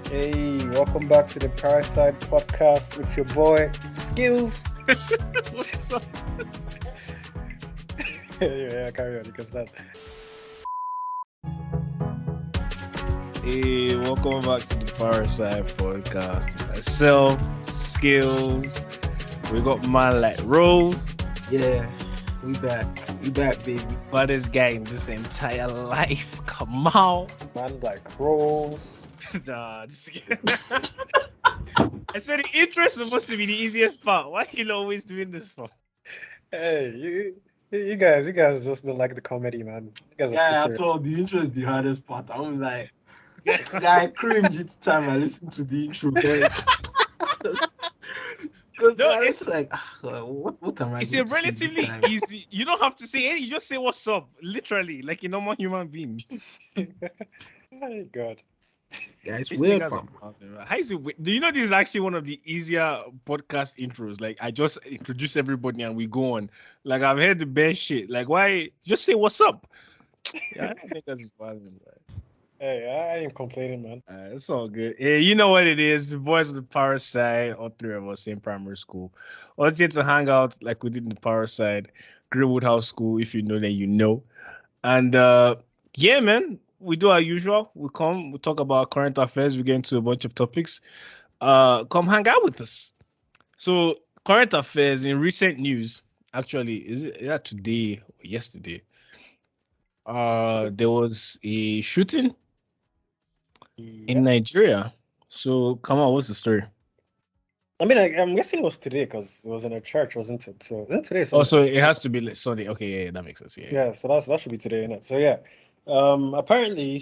Hey, welcome back to the Parasite podcast with your boy Skills. What's up? yeah, carry on because that. Hey, welcome back to the Parasite podcast. Myself, Skills. We got man like Rose. Yeah, we back, baby. Baddest guy in this entire life. Come on. Man like Rose. Nah, I said the intro is supposed to be the easiest part. Why are you always doing this for? Hey, you guys just don't like the comedy, man. You guys are Yeah, too I serious. thought the intro is the hardest part. I'm like, I cringe each time I listen to the intro. Because No, I it's was like, what am I it's going a to say this relatively time? easy. You don't have to say anything. You just say what's up, literally, like a normal human being. My God. Guys, These niggas welcome. are out there. How is it? Do you know this is actually one of the easier podcast intros? Like I just introduce everybody and we go on. Like I've heard the best shit. Like why? Just say what's up. Yeah, I don't think that's wild. Hey, I ain't complaining, man. It's all good. Hey, you know what it is? The boys of the Power Side, all three of us in primary school. All get to hang out like we did in the Power Side, Greenwood House School. If you know, then you know. And yeah, man, we do our usual. We come, we talk about current affairs. We get into a bunch of topics. Come hang out with us. So current affairs in recent news, actually, is it today or yesterday? There was a shooting in Yeah. Nigeria. So come on, what's the story? I mean, I'm guessing it was today because it was in a church, wasn't it? So isn't today Oh, Sunday? so it has to be like Sunday. Okay, yeah, that makes sense. Yeah, Yeah, so that should be today, innit? So yeah. Apparently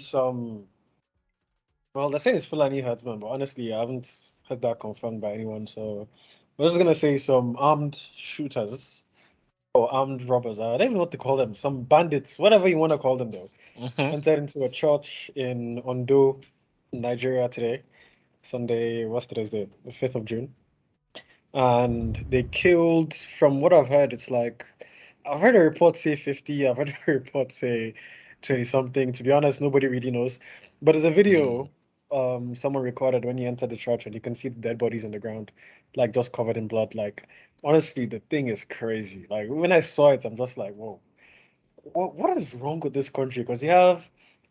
they're saying it's Fulani herdsmen, but honestly, I haven't heard that confirmed by anyone. So we're just gonna say some armed shooters or armed robbers. I don't even know what to call them. Some bandits, whatever you want to call them, though, Mm-hmm. entered into a church in Ondo, Nigeria today, Sunday. What's today's date? The 5th of June. And they killed, from what I've heard, it's like I've heard a report say 50, I've heard a report say 20 something. To be honest, nobody really knows. But there's a video someone recorded when he entered the church and you can see the dead bodies on the ground, like just covered in blood. Like honestly, the thing is crazy. Like when I saw it, I'm just like, whoa, what is wrong with this country? Because you have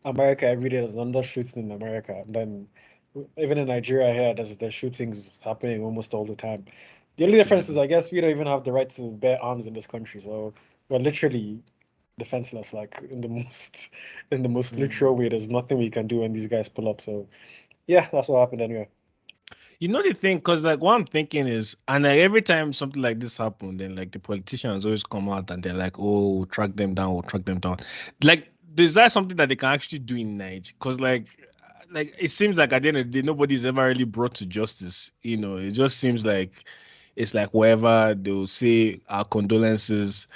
America every day, there's another shooting in America, and then even in Nigeria here, there's shootings happening almost all the time. The only difference is, I guess, we don't even have the right to bear arms in this country, so we're literally defenseless, like in the most literal way. There's nothing we can do when these guys pull up. So yeah, that's what happened anyway. You know the thing, because like what I'm thinking is, and like every time something like this happen, then like the politicians always come out and they're like, "Oh, we'll track them down, we'll track them down." Like, there's that something that they can actually do in Nigeria? Because like it seems like at the end of the day, nobody's ever really brought to justice. You know, it just seems like it's like wherever they'll say our condolences,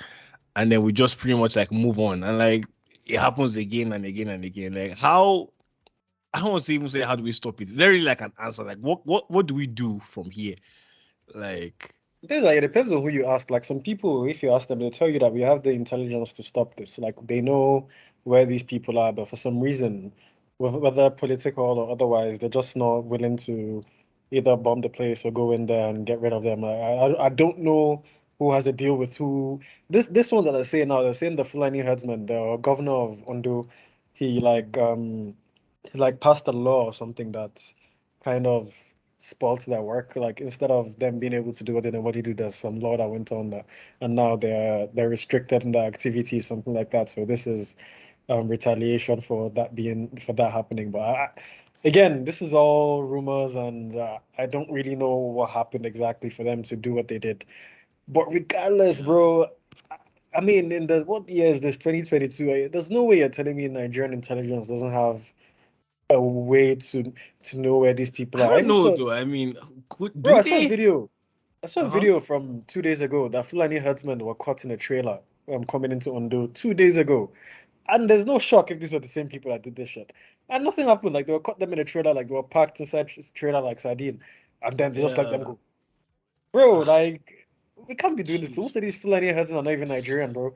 and then we just pretty much like move on, and like it happens again and again and again. Like how? I don't want to even say how do we stop it. Is there really like an answer? Like what do we do from here? Like There's like it depends on who you ask. Like some people, if you ask them, they'll tell you that we have the intelligence to stop this. Like they know where these people are, but for some reason, whether political or otherwise, they're just not willing to either bomb the place or go in there and get rid of them. I don't know who has a deal with who. This one that I say now, they're saying the Fulani herdsman, the governor of Ondo, he like passed a law or something that kind of spoils their work. Like instead of them being able to do what they normally do, there's some law that went on that, and now they're restricted in their activities, something like that. So this is retaliation for that happening. But again, this is all rumors, and I don't really know what happened exactly for them to do what they did. But regardless, yeah. bro. I mean, in the what year is this? 2022. There's no way you're telling me Nigerian intelligence doesn't have a way to know where these people I are. I don't even know saw, though. I mean, bro, do I saw a they? video. I saw a Uh-huh. video from 2 days ago that Fulani herdsmen were caught in a trailer coming into Ondo 2 days ago. And there's no shock if these were the same people that did this shit. And nothing happened. Like they were caught them in a trailer, like they were packed inside trailer like sardine, and then they just let them Yeah. go. Bro, like we can't be doing this. Jeez. Most of these Fulani heads are not even Nigerian, bro.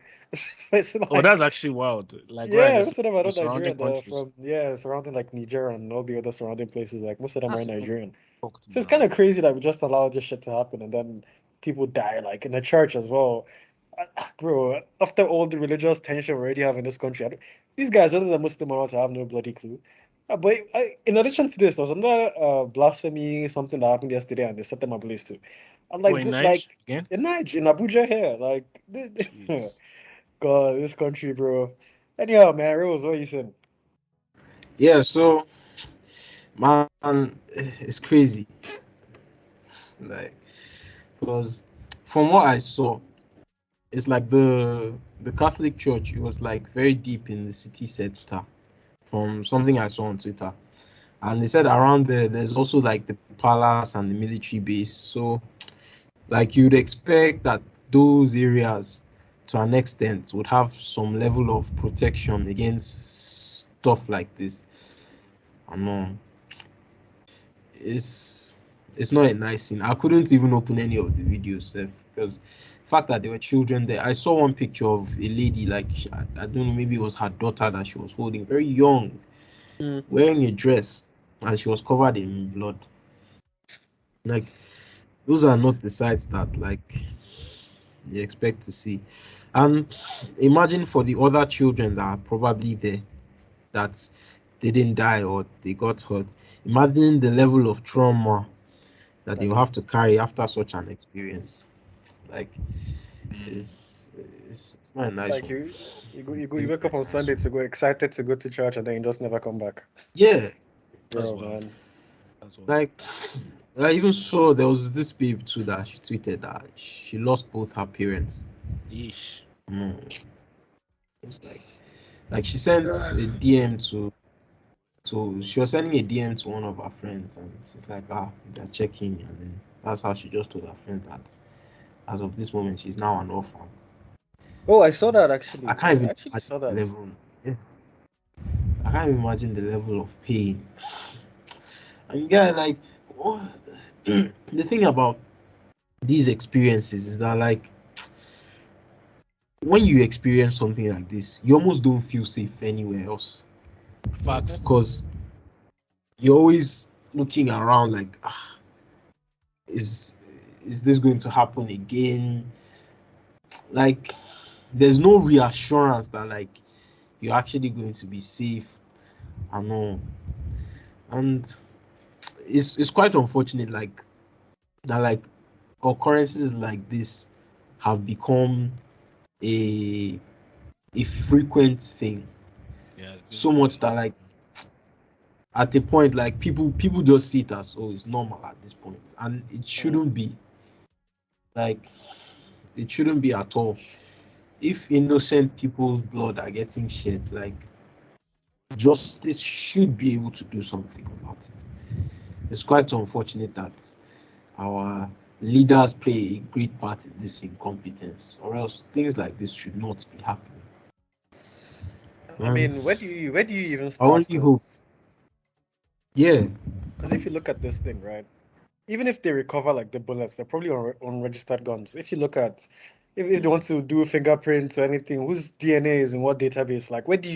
It's Oh, like, that's actually wild. Like right, yeah, most of them are the not surrounding Nigerian. They're countries. from surrounding like Niger and all the other surrounding places. Like most of them are That's Nigerian. fucked, So it's kind of man. crazy that we just allow this shit to happen and then people die, like in the church as well. Bro, after all the religious tension we already have in this country, these guys, whether they're Muslim or not, I have no bloody clue. But in addition to this, there was another blasphemy, something that happened yesterday, and they set them ablaze too. I'm Oh, like, in Niger like again? in Niger, in Abuja here, like, Jeez. God, this country, bro. Anyhow, man, Rose, what you saying? Yeah, so man, it's crazy. Like, because from what I saw, it's like the Catholic Church. It was like very deep in the city center. From something I saw on Twitter, and they said around there, there's also like the palace and the military base. So, like you'd expect that those areas, to an extent, would have some level of protection against stuff like this. I know it's it's not a nice scene. I couldn't even open any of the videos because the fact that there were children there. I saw one picture of a lady, like I don't know, maybe it was her daughter that she was holding, very young, Mm. wearing a dress, and she was covered in blood. Like those are not the sights that like you expect to see. And imagine for the other children that are probably there that they didn't die or they got hurt. Imagine the level of trauma that they will have to carry after such an experience. Like Mm. it's it's not a nice Like one. you Really wake not up on a nice Sunday one. to go excited to go to church and then you just never come back. Yeah, That's Bro, wild. man. That's wild. like I even saw there was this babe too that she tweeted that she lost both her parents. Yeesh. No, it was like she sent a DM to so she was sending a DM to one of her friends, and she's like, they're checking, and then that's how she just told her friend that as of this moment, she's now an orphan. Oh, I saw that I actually. can't I even actually imagine saw the that. level. Yeah, I can't even imagine the level of pain. And yeah, like oh, the thing about these experiences is that like when you experience something like this, you almost don't feel safe anywhere else Hmm. Facts. because you're always looking around like, is is this going to happen again? Like there's no reassurance that like you're actually going to be safe and all. And it's quite unfortunate like that like occurrences like this have become a a frequent thing. Yeah, it's So basically much a that like at a point like people just see it as, oh, it's normal at this point, and it Mm. shouldn't be. Like it shouldn't be at all. If innocent people's blood are getting shed, like justice should be able to do something about it. It's quite unfortunate that our leaders play a great part in this incompetence, or else things like this should not be happening. I Um, mean, where do you even I start? only hope, yeah, Because if you look at this thing, right? Even if they recover like the bullets, they're probably unregistered guns. If you look at if they want to do fingerprints or anything, whose DNA is in what database? Like, where do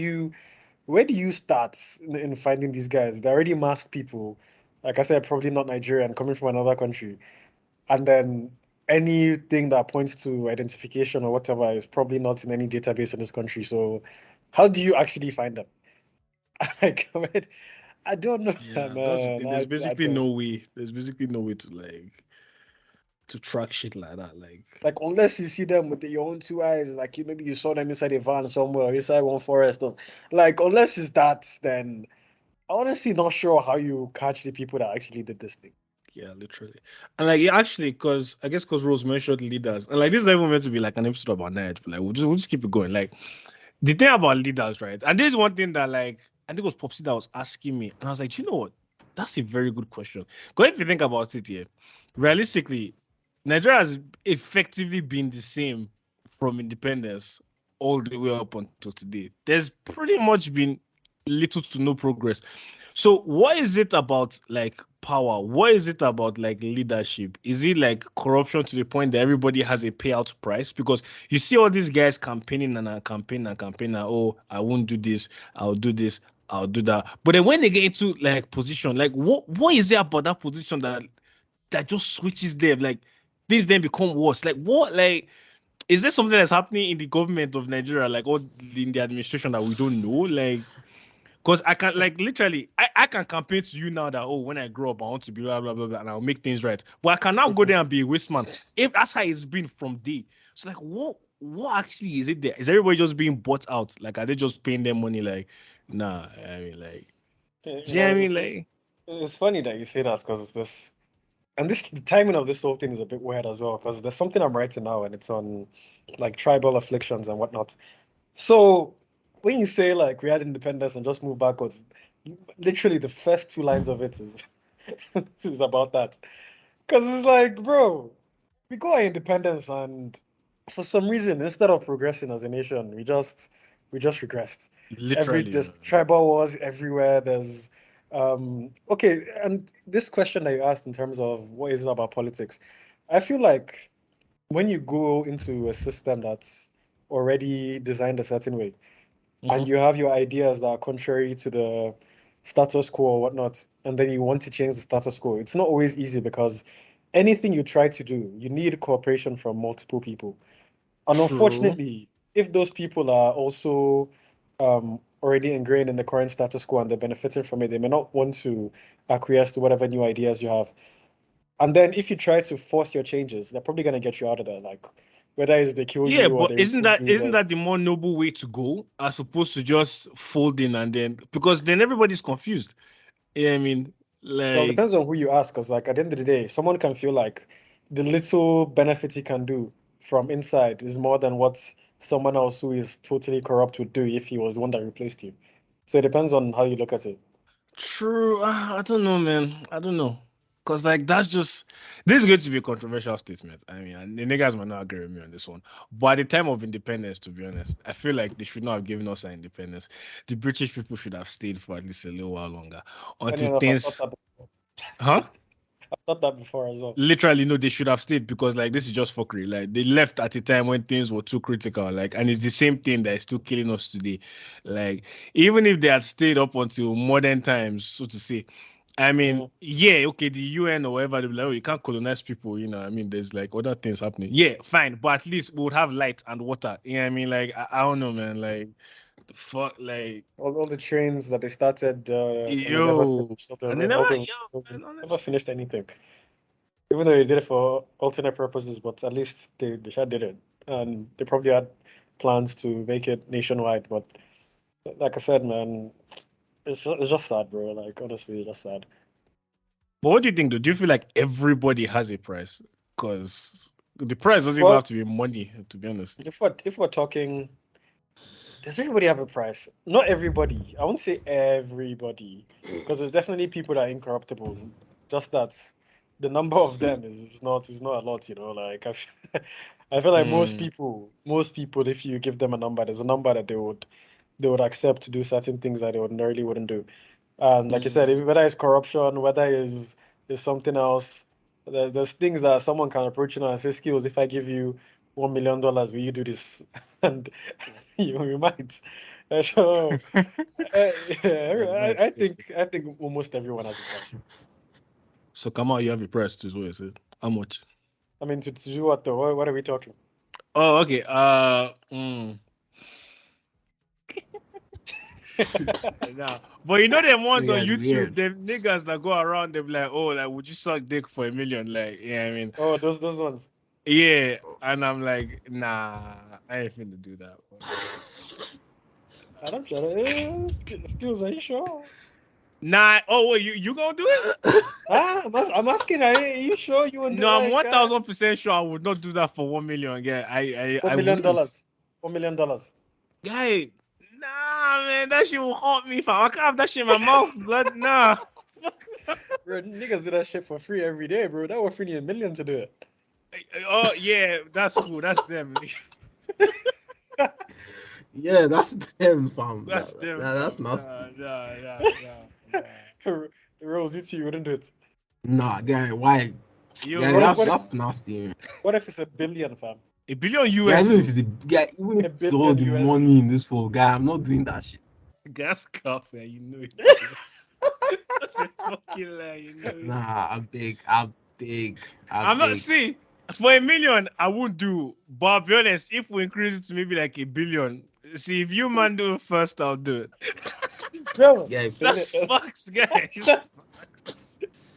you start in finding these guys? They're already masked people. Like I said, probably not Nigerian, coming from another country. And then anything that points to identification or whatever is probably not in any database in this country. So how do you actually find them? Like, I don't know, yeah, that's the man. thing. I There's I basically don't. no way. There's basically no way to like to track shit like that. Like Like unless you see them with your own two eyes, like maybe you saw them inside a van somewhere, or inside one forest, or like unless it's that, then I'm honestly not sure how you catch the people that actually did this thing. yeah, literally. And like yeah, actually, because I guess because Rose mentioned leaders, and like this is not even meant to be like an episode about Nige, but like we'll just keep it going. Like the thing about leaders, right? And there's one thing that like I think it was Popsy that was asking me, and I was like, "Do you know what? That's a very good question. Because if you think about it here, realistically, Nigeria has effectively been the same from independence all the way up until today. There's pretty much been little to no progress. So what is it about like power, what is it about like leadership? Is it like corruption to the point that everybody has a payout price? Because you see all these guys campaigning and campaigning, oh, I won't do this, I'll do this, I'll do that. But then when they get into like position, like what is there about that position that just switches them? Like these then become worse. Like what, like is there something that's happening in the government of Nigeria, like or in the administration that we don't know? Like because I can like literally, I can campaign to you now that oh, when I grow up, I want to be blah blah blah blah, and I'll make things right. But I can now go there and be a waste man. If that's how it's been from day. So like, what actually is it there? Is everybody just being bought out? Like, are they just paying them money? Like, nah. I mean, like, You yeah, know, I mean, like, it's funny that you say that because this and this the timing of this whole thing is a bit weird as well because there's something I'm writing now and it's on like tribal afflictions and whatnot. So when you say like we had independence and just move backwards, literally the first two lines of it is is about that. Because it's like, bro, we got our independence and for some reason, instead of progressing as a nation, we just regressed. literally. There's tribal wars everywhere. There's okay, and this question that you asked in terms of what is it about politics, I feel like when you go into a system that's already designed a certain way and Mhm. you have your ideas that are contrary to the status quo or whatnot, and then you want to change the status quo, it's not always easy because anything you try to do, you need cooperation from multiple people. And True. unfortunately, if those people are also already ingrained in the current status quo and they're benefiting from it, they may not want to acquiesce to whatever new ideas you have. And then if you try to force your changes, they're probably going to get you out of there. Like whether it's they kill Yeah, you or but they isn't remove that you, isn't that the there's more noble way to go as opposed to just folding and then because then everybody's confused. Yeah, I mean, well, it like depends on who you ask, because like at the end of the day, someone can feel like the little benefit he can do from inside is more than what someone else who is totally corrupt would do if he was the one that replaced you. So it depends on how you look at it. true. I don't know, man. I don't know. Cause like that's just this is going to be a controversial statement. I mean, and the niggas might not agree with me on this one. But at the time of independence, to be honest, I feel like they should not have given us our independence. The British people should have stayed for at least a little while longer Funny until enough, I've thought things, that before. huh? I've thought that before as well. Literally, no, they should have stayed because like this is just fuckery. Like they left at a time when things were too critical. Like, and it's the same thing that is still killing us today. Like, even if they had stayed up until modern times, so to say, I mean, Mm. yeah, okay, the UN or whatever, they'll be like, oh, you can't colonize people, you know. I mean, there's like other things happening. Yeah, fine, but at least we would have light and water. You know what I mean? Like, I don't know, man. Like, the fuck, like, All the trains that they started and they never yo, finished, and they all never, the yo, man, never honestly. finished anything. Even though they did it for alternate purposes, but at least they sure did it. And they probably had plans to make it nationwide, but like I said, man, it's just sad, bro. Like honestly, it's just sad. But what do you think, though? Do you feel like everybody has a price? Because the price doesn't even Well, have to be money, to be honest. if we're talking, does everybody have a price? Not everybody. I won't say everybody, because there's definitely people that are incorruptible. Just that the number of them is not a lot, you know. Like I feel like Mm, most people, if you give them a number, there's a number that they would accept to do certain things that they ordinarily wouldn't do. And like I said, mm. whether it's corruption, whether is something else, there's things that someone can approach you and say, skills, if I give you $1 million, will you do this? And you might. So Yeah, yeah, nice. I think almost everyone has a price. So come out, you have a price too, is what you said. How much? I mean, to do what though? What are we talking? Oh, okay. Nah. But you know them See, ones on guys, YouTube, weird. them niggas that go around, they're like, oh, like, would you suck dick for 1 million? Like, yeah, I mean, Oh, those ones. yeah. And I'm like, nah, I ain't finna do that. I don't try to. Skills, are you sure? Nah. Oh, wait, you gonna do it? Ah, I'm asking. Are you sure you want to No, do I'm like 1000% sure I would not do that for 1 million. Yeah, I $1 million? wouldn't. $1 million. Guy, nah, man, that shit will haunt me. Fam. I can't have that shit in my mouth. Blood, nah. Bro, niggas do that shit for free every day, bro. That would free you a million to do it. Oh yeah, that's cool. That's them. Yeah, that's them, fam. That's them, That's fam. Nah, nasty. nah, nah, nah, nah. Rose, you too, you wouldn't do it. Nah, guy, why? Yo, Yeah, What, what, that's nasty, man. what if it's a billion, fam? $1 billion Yeah, US even if though. it's a guy, even A if it's all billion the USD. money in this world, guy, I'm not doing that shit. Gas coffee, you know it. That's a fucking lie, you know it. Nah, I beg. I'm not see for $1 million, I won't do. But I'll be honest, if we increase it to maybe like $1 billion, see if you man do it first, I'll do it. Bro, Yeah, That's fucks, guys. that's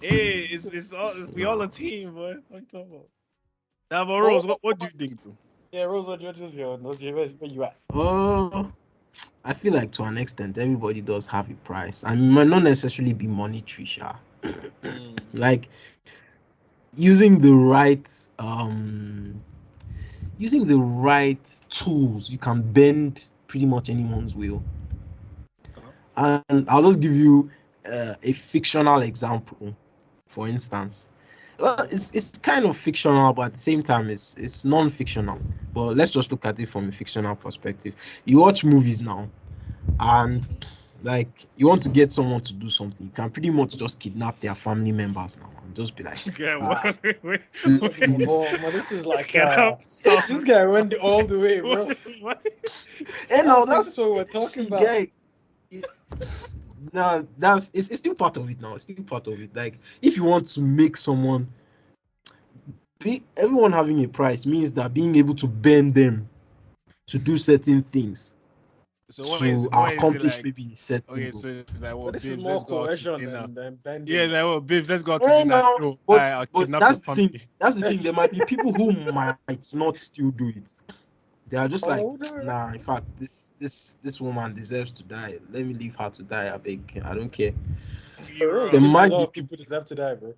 Hey, it's all we all a team, boy. What you talking about? Now, but oh, Rose, what do you think, though? yeah, Rosa, you're just your nose. Where you at? oh, I feel like to an extent, everybody does have a price, and it might not necessarily be monetary, sha. Like using the right using the right tools, you can bend pretty much anyone's will. And I'll just give you a fictional example, for instance. Well, it's kind of fictional, but at the same time, it's non-fictional. But let's just look at it from a fictional perspective. You watch movies now, and like you want to get someone to do something, you can pretty much just kidnap their family members now and just be like, Okay, Ah. wait. please. Oh, this is like Get up, son. this guy went all the way, bro. What? And I no, don't think that's that's what we're talking see, about. guy. No, it's still part of it now. It's still part of it. Like if you want to make someone everyone having a price means that being able to bend them to do certain things So to what is it accomplish like? maybe certain Okay, goal. so it's like, So well, this is babes, more let's go out to coercion dinner. than Yeah, bending. like, well, babes, let's go out to Hey, dinner. now, No, I'll but kidnap your that's the thing. family. That's the thing. There might be people who might not still do it. They are just like, Oh no. nah. In fact, this woman deserves to die. Let me leave her to die. I beg. I don't care. Rose There You're thinks a might lot be of people deserve to die, bro.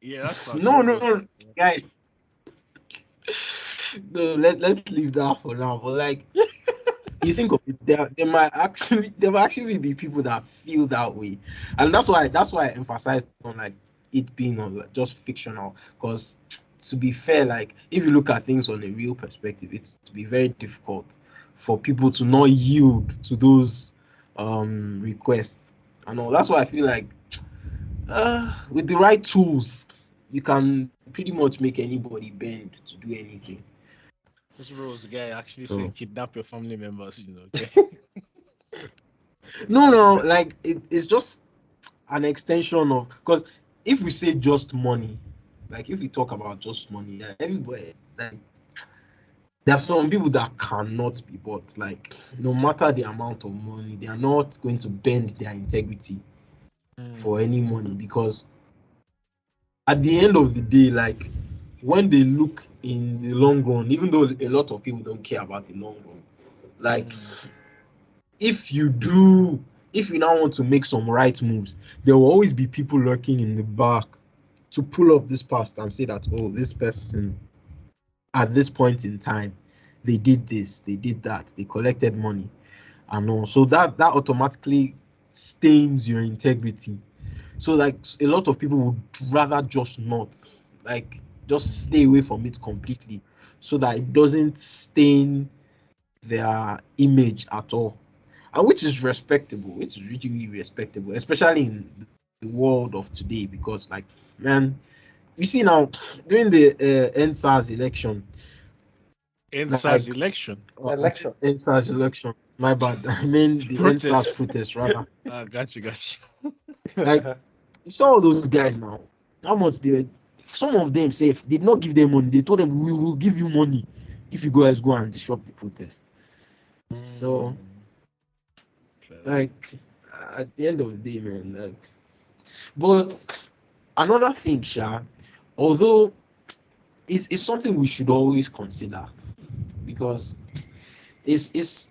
Yeah, that's not no, Rose no, does no, guys. No, let's leave that for now. But like, you think of it, there might actually be people that feel that way, and that's why I emphasize on like it being on like, just fictional. Because to be fair, like if you look at things on a real perspective, it's to be very difficult for people to not yield to those requests and all. That's why I feel like with the right tools, you can pretty much make anybody bend to do anything. This Rose guy actually So said kidnap your family members, okay? no, like it's just an extension of because if we say just money, like if we talk about just money, yeah, everybody like there are some people that cannot be bought. Like no matter the amount of money, they are not going to bend their integrity for any money because at the end of the day, like when they look in the long run, even though a lot of people don't care about the long run, like if you do if you now want to make some right moves, there will always be people lurking in the back to pull up this past and say that, oh, this person at this point in time they did this, they did that, they collected money and all. So that automatically stains your integrity. So like a lot of people would rather just not, like just stay away from it completely so that it doesn't stain their image at all, and which is respectable, which is really, really respectable, especially in the world of today. Because, like, man, you see now during the NSAS election, NSAS like, election. Election. NSAS election, my bad, I mean the NSAS Protest. protest rather. Got you. Like, you saw all those guys now, how much they were. Some of them say did not give them money. They told them we will give you money if you guys go and disrupt the protest. So, like, at the end of the day, man, like, but another thing, Sha, although it's something we should always consider because it's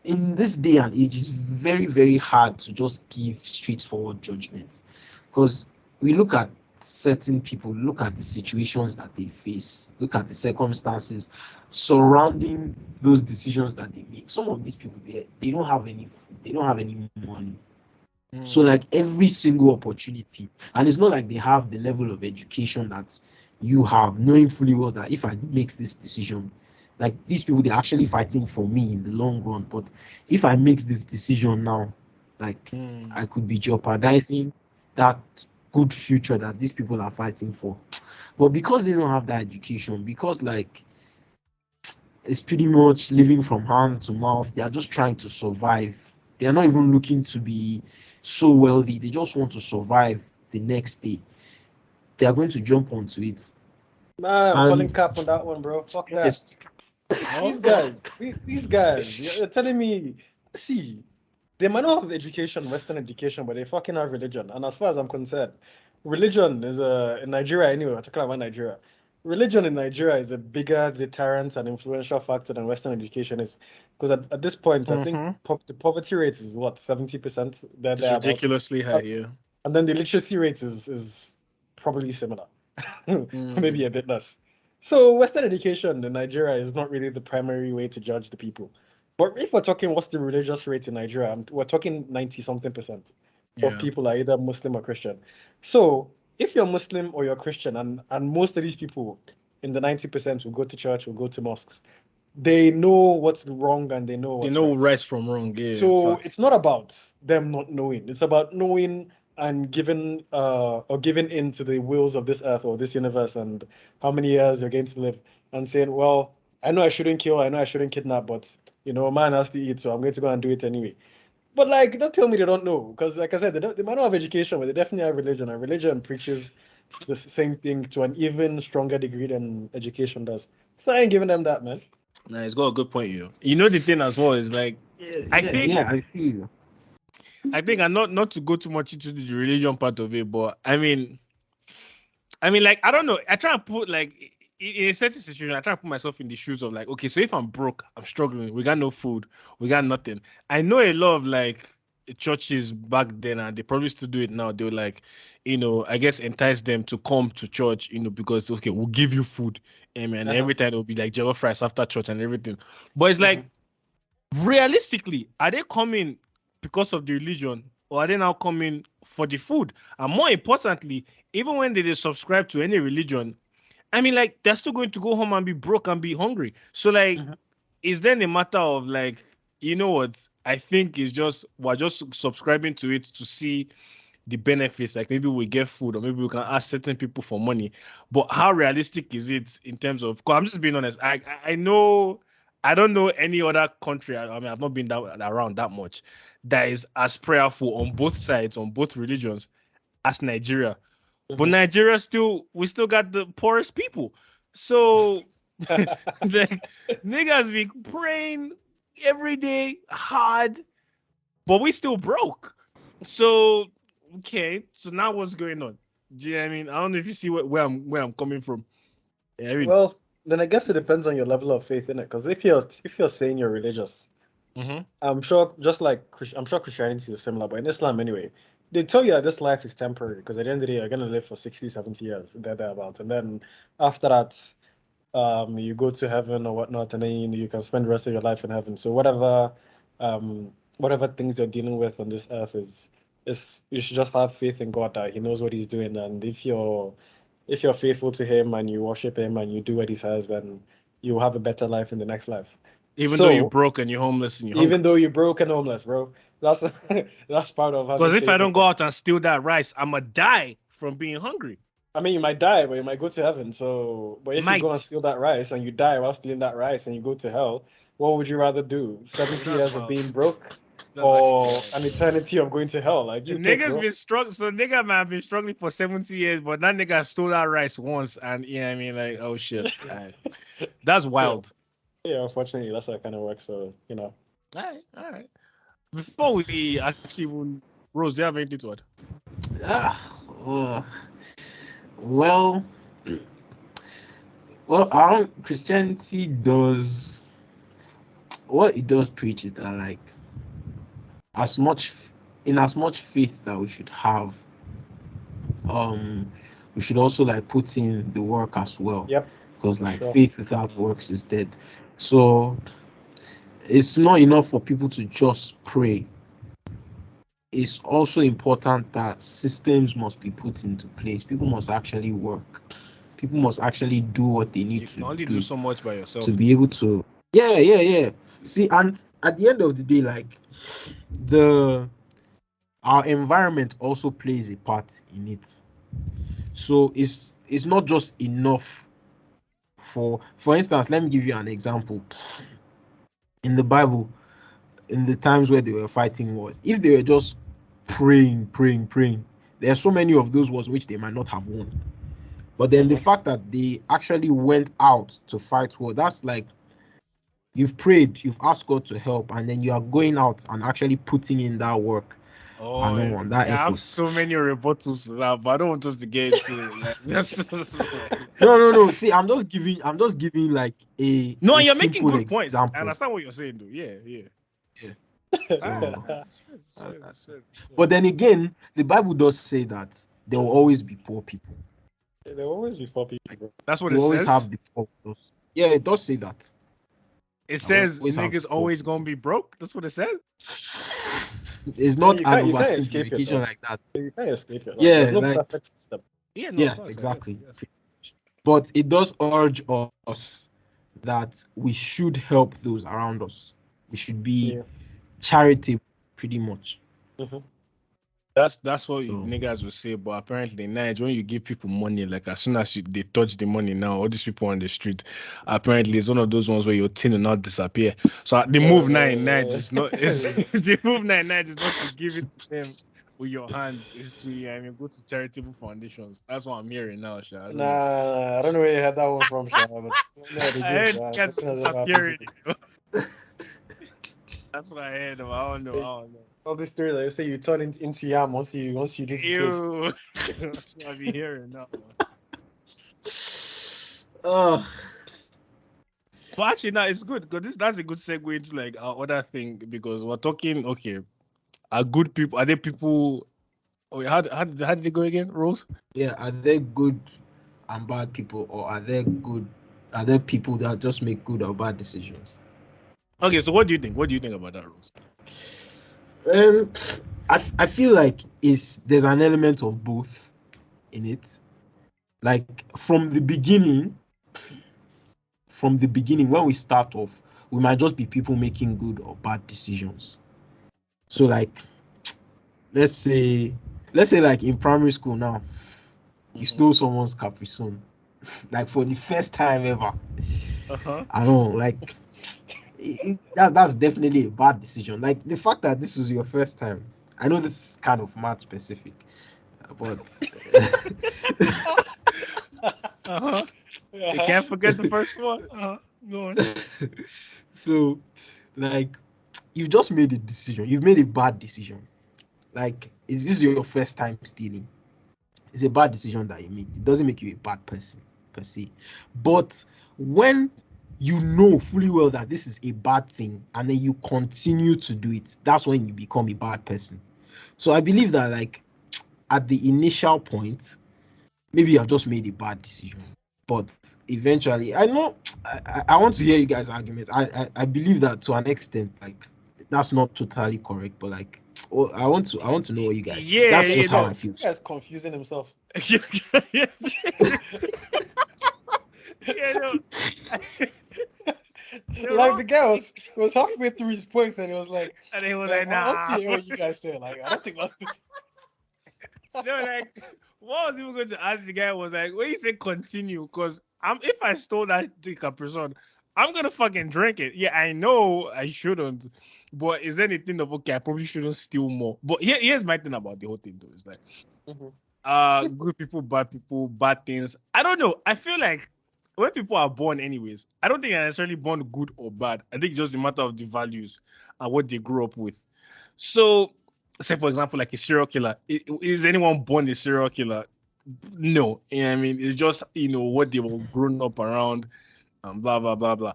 in this day and age, it's very, very hard to just give straightforward judgments because we look at certain people, look at the situations that they face, look at the circumstances surrounding those decisions that they make. Some of these people, they don't have any food, they don't have any money. So like every single opportunity, and it's not like they have the level of education that you have, knowing fully well that if I make this decision, like these people, they're actually fighting for me in the long run. But if I make this decision now, like I could be jeopardizing that good future that these people are fighting for. But because they don't have that education, because like it's pretty much living from hand to mouth, they are just trying to survive. They are not even looking to be so wealthy. They just want to survive the next day. They are going to jump onto it. I'm calling And cap on that one, bro. Fuck that. yes, These guys, these guys, you're telling me, see, they might not have education, Western education, but they fucking have religion. And as far as I'm concerned, religion is in Nigeria anyway, we're talking about Nigeria. Religion in Nigeria is a bigger deterrent and influential factor than Western education is. Because at this point, I think the poverty rate is what, 70%? It's ridiculously high, yeah. And then the literacy rate is probably similar, maybe a bit less. So Western education in Nigeria is not really the primary way to judge the people. But if we're talking what's the religious rate in Nigeria, we're talking 90-something% of people are either Muslim or Christian. So if you're Muslim or you're Christian, and most of these people in the 90% will go to church, will go to mosques, they know what's wrong and they know what's right from wrong. Yeah. So it's not about them not knowing. It's about knowing and giving in to the wills of this earth or this universe and how many years you're going to live, and saying, well, I know I shouldn't kill, I know I shouldn't kidnap, but man has to eat, so I'm going to go and do it anyway. But like, don't tell me they don't know, because like I said, they might not have education, but they definitely have religion, and religion preaches the same thing to an even stronger degree than education does. So I ain't giving them that, man. Nah, it's got a good point, You know the thing as well is like, I think I feel you. I think, and not to go too much into the religion part of it, but I mean, like, I don't know. I try and put, like, in a certain situation, I try to put myself in the shoes of, like, okay, so if I'm broke, I'm struggling, we got no food, we got nothing. I know a lot of, like, churches back then, and they probably still do it now. They were like, I guess entice them to come to church, because, okay, we'll give you food. And every time it'll be like jollof rice after church and everything. But it's like, realistically, are they coming because of the religion, or are they now coming for the food? And more importantly, even when they subscribe to any religion, I mean, like, they're still going to go home and be broke and be hungry. So, like, is then a matter of, like, you know what? I think it's just, we're just subscribing to it to see the benefits. Like, maybe we get food, or maybe we can ask certain people for money. But how realistic is it in terms of, because I'm just being honest, I know, I don't know any other country, I mean, I've not been around that much, that is as prayerful on both sides, on both religions, as Nigeria. But Nigeria we still got the poorest people. So like, niggas be praying every day hard, but we still broke. So okay, so now what's going on? Do you know what I mean? I don't know if you see where I'm coming from. Yeah, I mean, well, then I guess it depends on your level of faith in it. Because if you're saying you're religious, I'm sure I'm sure Christianity is similar, but in Islam anyway, they tell you that this life is temporary, because at the end of the day, you're gonna live for 60, 70 years, thereabouts, and then after that, you go to heaven or whatnot, and then you can spend the rest of your life in heaven. So whatever things you're dealing with on this earth is you should just have faith in God that He knows what He's doing, and if you're faithful to Him and you worship Him and you do what He says, then you'll have a better life in the next life. Even though you're broke and you're homeless and you're hungry. Even though you're broke and homeless, bro. That's part of having. Because if I don't go out and steal that rice, I'ma die from being hungry. I mean, you might die, but you might go to heaven. So, but if you go and steal that rice and you die while stealing that rice and you go to hell, what would you rather do? 70 years of being broke, or an eternity of going to hell? Like, you niggas been struggling. So nigga man been struggling for 70 years, but that nigga stole that rice once, and I mean, like, oh shit, that's wild. Yeah, unfortunately, that's how it kind of works. So, All right. Before we actually, Rose, do you have anything to add? Well, Christianity does what it does preach is that, like, as much faith that we should have, we should also, like, put in the work as well. Yep. Because, like, faith without works is dead. So it's not enough for people to just pray. It's also important that systems must be put into place. People must actually work. People must actually do what they need to do. You can only do so much by yourself. To be able to, yeah. See, and at the end of the day, like, the our environment also plays a part in it. So it's not just enough for instance, let me give you an example. In the Bible, in the times where they were fighting wars, if they were just praying, there are so many of those wars which they might not have won. But then the fact that they actually went out to fight war, that's like you've prayed, you've asked God to help, and then you are going out and actually putting in that work Oh, and on that I have effort. so many rebuttals to that, but I don't want us to get into it. Like, No. See, I'm just giving like No, a you're making simple good points. I example. understand what you're saying, though. Yeah. Yeah. Ah, So, it's uh, fair. but then again, the Bible does say that there will always be poor people. There will always be poor people. That's what You it always says. have the poor. Yeah, it does say that. It I will says always have niggas the poor. always gonna be broke. That's what it says. It's Well, not you an can't escape it oversimplification though. like that. You can't escape it. Like, Yeah, there's no like perfect system. Yeah, no, of yeah, course, I guess, exactly. yes. But it does urge us that we should help those around us. We should be Yeah. charitable, pretty much. Mhm. That's what So niggas will say, but apparently in Nigeria, when you give people money, like as soon as they touch the money now, all these people on the street, apparently it's one of those ones where your tin will not disappear. So the move now in Nigeria is not is the move now in Nigeria is not to give it to them with your hands, is to go to charitable foundations. That's what I'm hearing now, Sha. I don't know. Nah, I don't know where you had that one from, Sha, but no, they I do, heard Sha. niggas Nothing has ever happened disappearing. to me. That's what I heard. I don't know. All these stories, like you say, you turn into yam once you leave the place. Ew. That's what I be hearing now. uh But actually, no, it's good because that's a good segue into like our other thing because we're talking. Okay, are good people? Are they people? Oh, how did they go again, Rose? yeah, are there good and bad people, or are there people that just make good or bad decisions? Okay, so what do you think? What do you think about that, Rose? Um I feel like there's an element of both in it. Like from the beginning, when we start off, we might just be people making good or bad decisions. So like let's say like in primary school now, you stole someone's Capri Sun, like for the first time ever. Uh-huh. I don't know, like that's definitely a bad decision. Like the fact that this was your first time. I know this is kind of mad specific, but Uh-huh. You can't forget the first one. Uh-huh. Go on. so like you've just made a decision. You've made a bad decision. Like, is this your first time stealing? It's a bad decision that you made. It doesn't make you a bad person per se. But when you know fully well that this is a bad thing and then you continue to do it, that's when you become a bad person. So I believe that like at the initial point, maybe I've just made a bad decision. But eventually, I know I want to hear you guys' argument. I believe that to an extent, like that's not totally correct, but like I want to know what you guys think. Yeah, That's yeah, just how no. I feel. This guy's confusing himself. Yeah, no. Like the guy was halfway through his points and he was like, And he was "Man, like, I want to nah. hear what you guys say. Like, I don't think that's the." No, like what I was even going to ask the guy was like, when you say continue, because if I stole that Capri Sun, I'm gonna fucking drink it. Yeah, I know I shouldn't, but is there anything of okay, I probably shouldn't steal more. But here's my thing about the whole thing though. It's like good people, bad things. I don't know. I feel like when people are born anyways, I don't think they're necessarily born good or bad. I think it's just a matter of the values and what they grew up with. So say for example, like a serial killer. Is anyone born a serial killer? No. You know what I mean? It's just, what they were grown up around and blah blah blah blah.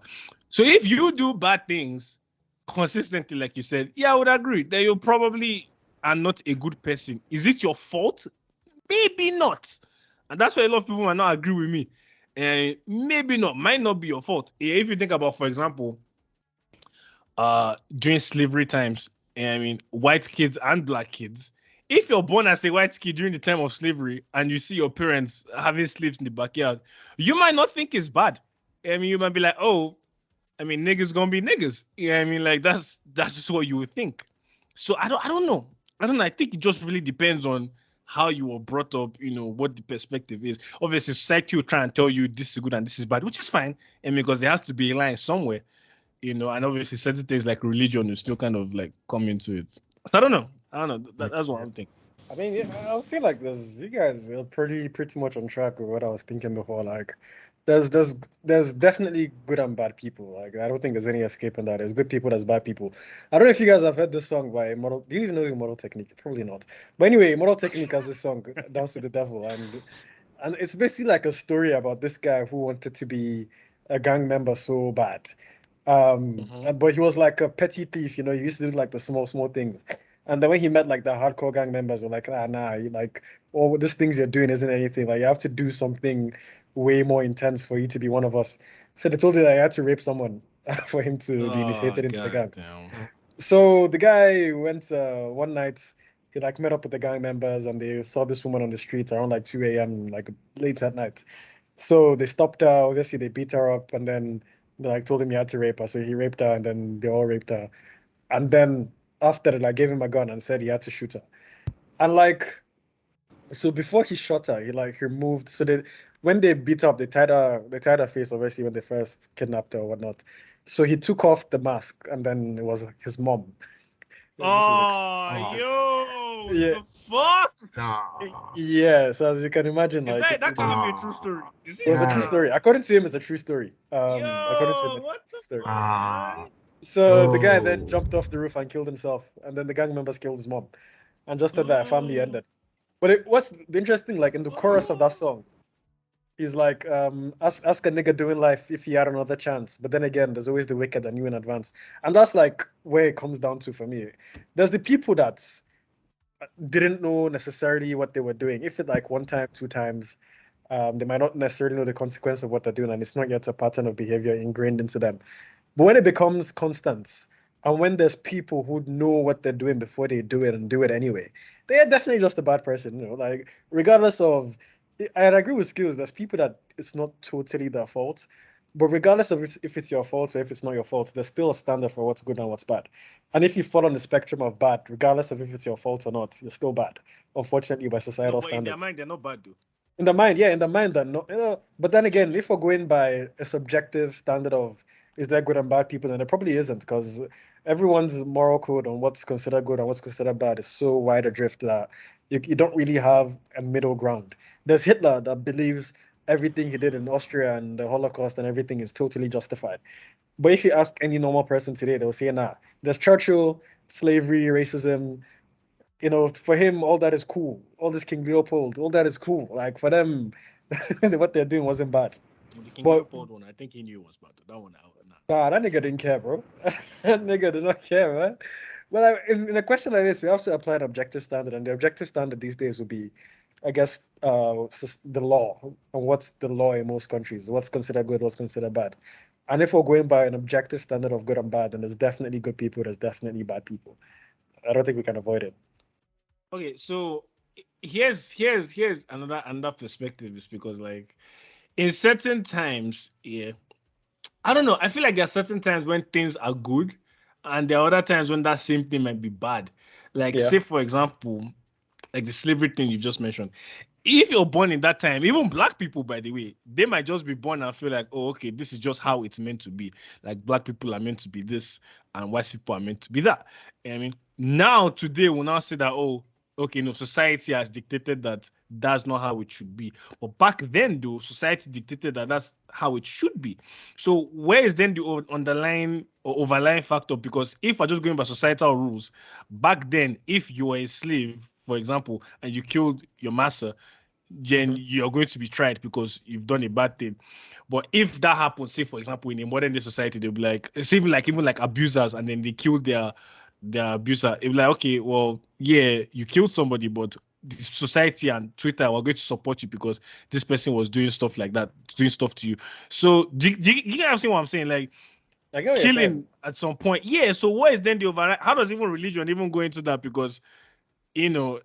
So if you do bad things consistently, like you said, yeah, I would agree that you probably are not a good person. Is it your fault? Maybe not. And that's why a lot of people might not agree with me. And maybe not, might not be your fault. If you think about, for example, during slavery times, I mean, white kids and black kids. If you're born as a white kid during the time of slavery and you see your parents having slaves in the backyard, you might not think it's bad. I mean, you might be like, oh, I mean, niggas gonna be niggas. Yeah, I mean, like that's just what you would think. So I don't know. I don't know. I think it just really depends on how you were brought up, what the perspective is. Obviously, society will try and tell you this is good and this is bad, which is fine. And because there has to be a line somewhere, and obviously certain things like religion will still kind of like come into it. So I don't know. That's what I'm thinking. I mean, yeah, I would say like this. You guys are pretty much on track with what I was thinking before. Like, there's there's there's definitely good and bad people. Like, I don't think there's any escaping that. There's good people, there's bad people. I don't know if you guys have heard this song by Immortal. Do you even know Immortal Technique? Probably not. But anyway, Immortal Technique has this song, "Dance with the Devil," and it's basically like a story about this guy who wanted to be a gang member so bad. Mm-hmm. But he was like a petty thief, he used to do like the small things. And then when he met like the hardcore gang members, were like, nah, like all these things you're doing isn't anything. Like you have to do something way more intense for you to be one of us. So they told you that I had to rape someone for him to be Oh initiated into the god gang. damn. So the guy went one night, he like met up with the gang members and they saw this woman on the street around like 2 a.m., like late at night. So they stopped her. Obviously, they beat her up, and then they like told him he had to rape her. So he raped her, and then they all raped her. And then after that, I gave him a gun and said he had to shoot her. And like, so before he shot her, he like removed. So they when they beat her up, they tied her face obviously when they first kidnapped her or whatnot. So he took off the mask, and then it was his mom. This is a Oh, Oh, yo, yeah, the fuck? nah. yeah. So as you can imagine, Is like that can't be a true Ah, story? Is it it was a for true real? nah. story. According to him, it's a true story. According to him, Yo, it's what a true the story. fuck, Ah, man? So the guy then yo. jumped off the roof and killed himself, and then the gang members killed his mom, and just at that, family Oh, ended. But what's the interesting, like in the chorus of that oh. song, he's like, ask a nigga doing life if he had another chance. But then again, there's always the wicked that knew in advance, and that's like where it comes down to for me. There's the people that didn't know necessarily what they were doing. If it like one time, two times, they might not necessarily know the consequence of what they're doing, and it's not yet a pattern of behavior ingrained into them. But when it becomes constant, and when there's people who know what they're doing before they do it and do it anyway, they are definitely just a bad person, like regardless of, I agree with skills, there's people that it's not totally their fault, but regardless of if it's your fault or if it's not your fault, there's still a standard for what's good and what's bad. And if you fall on the spectrum of bad, regardless of if it's your fault or not, you're still bad, unfortunately, by No, societal but in their standards. mind, they're not bad though. In the mind, yeah, in the mind, that no, but then again, if we're going by a subjective standard of is there good and bad people, then it probably isn't because everyone's moral code on what's considered good and what's considered bad is so wide adrift that you don't really have a middle ground. There's Hitler that believes everything he did in Austria and the Holocaust and everything is totally justified. But if you ask any normal person today, they'll say, nah, there's Churchill, slavery, racism, for him, all that is cool. All this King Leopold, all that is cool. Like for them, what they're doing wasn't bad. The King But Leopold one, I think he knew it was bad. That one, nah. nah, that nigga didn't care, bro. That nigga did not care, man. Well, in a question like this, we have to apply an objective standard, and the objective standard these days would be, I guess, the law and what's the law in most countries, what's considered good, what's considered bad. And if we're going by an objective standard of good and bad, then there's definitely good people, there's definitely bad people. I don't think we can avoid it. Okay, so here's another perspective is because like in certain times, yeah, I don't know. I feel like there are certain times when things are good, and there are other times when that same thing might be bad. Like, Yeah. say for example, like the slavery thing you just mentioned. If you're born in that time, even black people, by the way, they might just be born and feel like, oh, okay, this is just how it's meant to be. Like black people are meant to be this, and white people are meant to be that. I mean, now today we'll now say that, oh, okay, no, society has dictated that that's not how it should be. But back then, though, society dictated that that's how it should be. So where is then the underlying or overlying factor? Because if we're just going by societal rules, back then, if you were a slave, for example, and you killed your master, then Mhm. you're going to be tried because you've done a bad thing. But if that happens, say for example, in a modern day society, they'll be like, it's even like abusers, and then they kill their abuser. It'll be like, okay, well, yeah, you killed somebody, but the society and Twitter were going to support you because this person was doing stuff like that, doing stuff to you. So do you guys see what I'm saying? Like I get what you're saying. killing at some point. Yeah. So what is then the override? How does even religion even go into that? Because you know,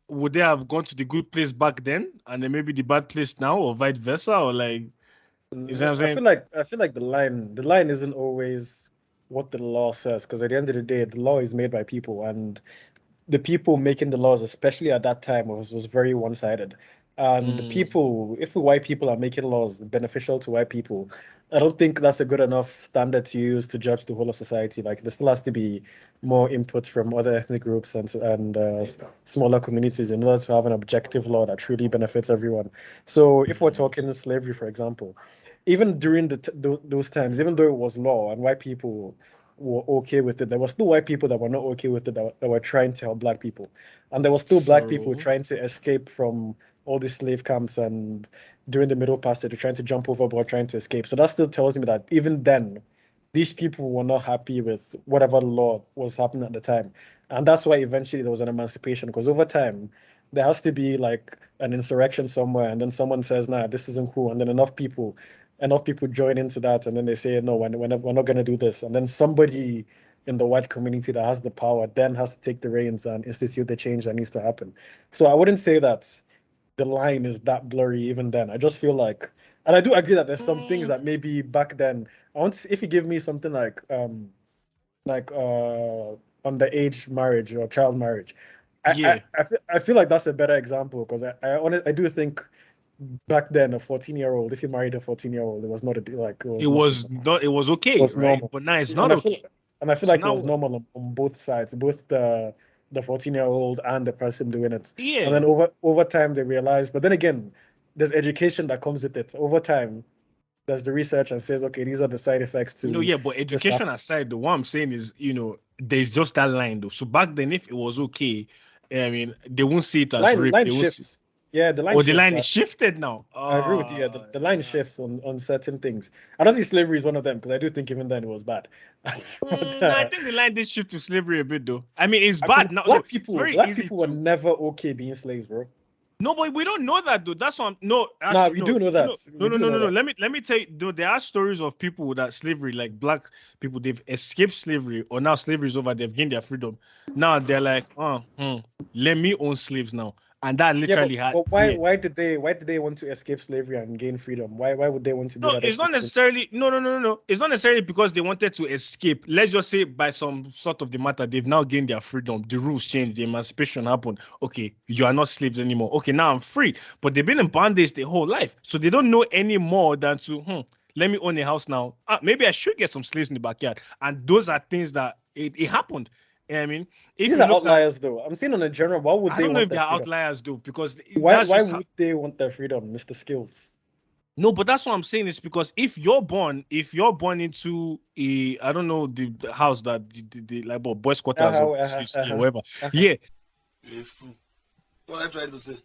would they have gone to the good place back then and then maybe the bad place now, or vice versa, or like, is that what I'm I saying? feel like the line isn't always what the law says because at the end of the day, the law is made by people, and the people making the laws, especially at that time, was very one-sided. And the people, if white people are making laws beneficial to white people, I don't think that's a good enough standard to use to judge the whole of society. Like there still has to be more input from other ethnic groups and smaller communities in order to have an objective law that truly benefits everyone. So if we're talking slavery, for example, even during those times, even though it was law and white people were okay with it, there were still white people that were not okay with it that were trying to help black people, and there were still black people trying to escape from all these slave camps, and during the Middle Passage, they're trying to jump overboard, trying to escape. So that still tells me that even then, these people were not happy with whatever law was happening at the time, and that's why eventually there was an emancipation. Because over time, there has to be like an insurrection somewhere, and then someone says, "Nah, this isn't cool," and then enough people join into that, and then they say, "No, we're not going to do this," and then somebody in the white community that has the power then has to take the reins and institute the change that needs to happen. So I wouldn't say that the line is that blurry even then. I just feel like, and I do agree that there's some things that maybe back then, if you give me something like underage marriage or child marriage, I feel like that's a better example, because I do think back then a 14-year-old, if you married a 14-year-old, it was not it was okay, it was right? normal. But now it's not okay. And I feel So like it now was normal on both sides, both the 14-year-old and the person doing it. Yeah. And then over time they realized, but then again, there's education that comes with it. Over time, there's the research and says, okay, these are the side effects to. No, yeah, but education aside, the what I'm saying is, there's just that line though. So back then, if it was okay, I mean, they won't see it as rape. Line They won't shifts. Yeah, the line the shifts. line is shifted now. I agree with you. Yeah, the line shifts on certain things. I don't think slavery is one of them, because I do think even then it was bad. But, I think the line did shift to slavery a bit though. I mean, it's bad now. Black It's people, very black easy people were never okay being slaves, bro. No, but we don't know that though. That's what we do know that. No. Let me tell you, though, there are stories of people that slavery, like black people, they've escaped slavery, or now slavery is over, they've gained their freedom. Now they're like, let me own slaves now. And that literally but why did they want to escape slavery and gain freedom? Why would they want to do that? It's not necessarily no. It's not necessarily because they wanted to escape. Let's just say by some sort of the matter, they've now gained their freedom. The rules changed, the emancipation happened. Okay, you are not slaves anymore. Okay, now I'm free. But they've been in bondage their whole life. So they don't know any more than to let me own a house now. Maybe I should get some slaves in the backyard. And those are things that it happened. You know what I mean? These are outliers, though. I'm saying on a general, why would they want their freedom? I don't know if they're outliers, though, because why would they want their freedom, Mr. Skills? No, but that's what I'm saying is because if you're born into a, I don't know, the house that the like boys quarters or sleeps or whatever. Yeah. What am I trying to say?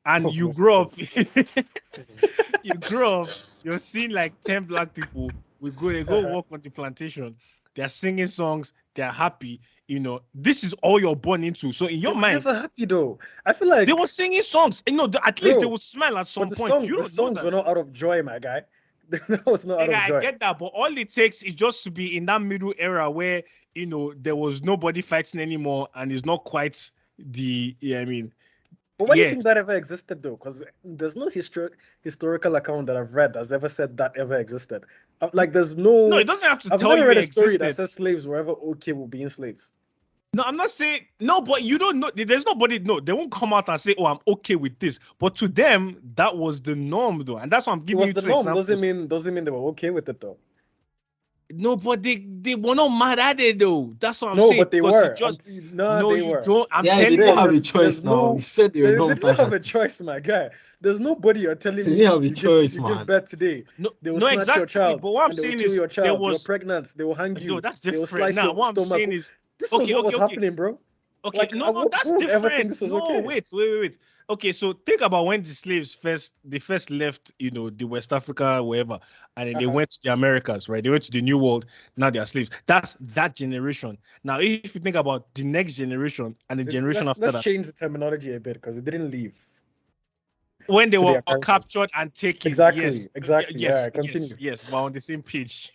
And you grow up, you're seeing like 10 black people. They go walk on the plantation. They're singing songs. They're happy. This is all you're born into. So in your mind, never happy though. I feel like they were singing songs. At least they would smile at some point. The songs were not out of joy, my guy. That was not out of joy. I get that, but all it takes is just to be in that middle era where there was nobody fighting anymore, and it's not quite the. I mean. But why do you think that ever existed, though? Because there's no historical account that I've read that's ever said that ever existed. Like, there's no. No, it doesn't have to tell you. I've never read a story that says slaves were ever okay with being slaves. No, I'm not saying no, but you don't know. There's nobody. No, they won't come out and say, "Oh, I'm okay with this." But to them, that was the norm, though, and that's what I'm giving you. The norm doesn't mean they were okay with it, though. No, but they were not mad at it though. That's what I'm saying. No, but they were. They were. Don't. I'm telling you, they don't have a choice now. You said they don't have a choice, my guy. There's nobody you're telling me. They have a choice, man. You give birth today. They will snatch your child. But what I'm saying is, your child. You're pregnant. They will hang you. No, that's different. They will slice your what I'm saying is, this was what was happening, bro. Okay, like, no, that's different. No, wait. Okay, so think about when the slaves first left, the West Africa, wherever, and then they went to the Americas, right? They went to the New World. Now they are slaves. That's that generation. Now, if you think about the next generation and the generation after that, let's change the terminology a bit because they didn't leave. When they were captured and taken. Exactly. Yes. Yeah, continue. Yes, we're on the same page.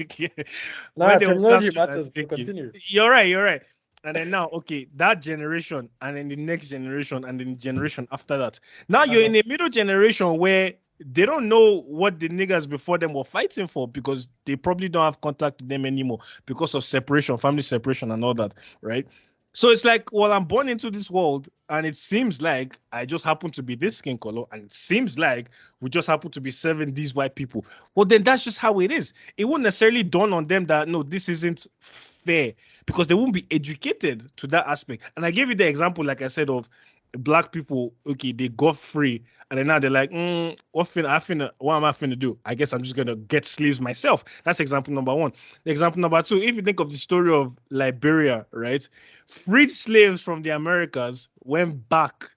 Terminology matters. Continue. You're right. And then now, okay, that generation, and then the next generation, and then the generation after that. Now you're in a middle generation where they don't know what the niggas before them were fighting for because they probably don't have contact with them anymore because of separation, family separation, and all that, right? So it's like, well, I'm born into this world, and it seems like I just happen to be this skin color, and it seems like we just happen to be serving these white people. Well, then that's just how it is. It won't necessarily dawn on them that no, this isn't fair because they won't be educated to that aspect. And I gave you the example, like I said, of black people. Okay, they got free, and then now they're like, what am I finna do? I guess I'm just gonna get slaves myself. That's example number one. Example number two, if you think of the story of Liberia, right? Freed slaves from the Americas went back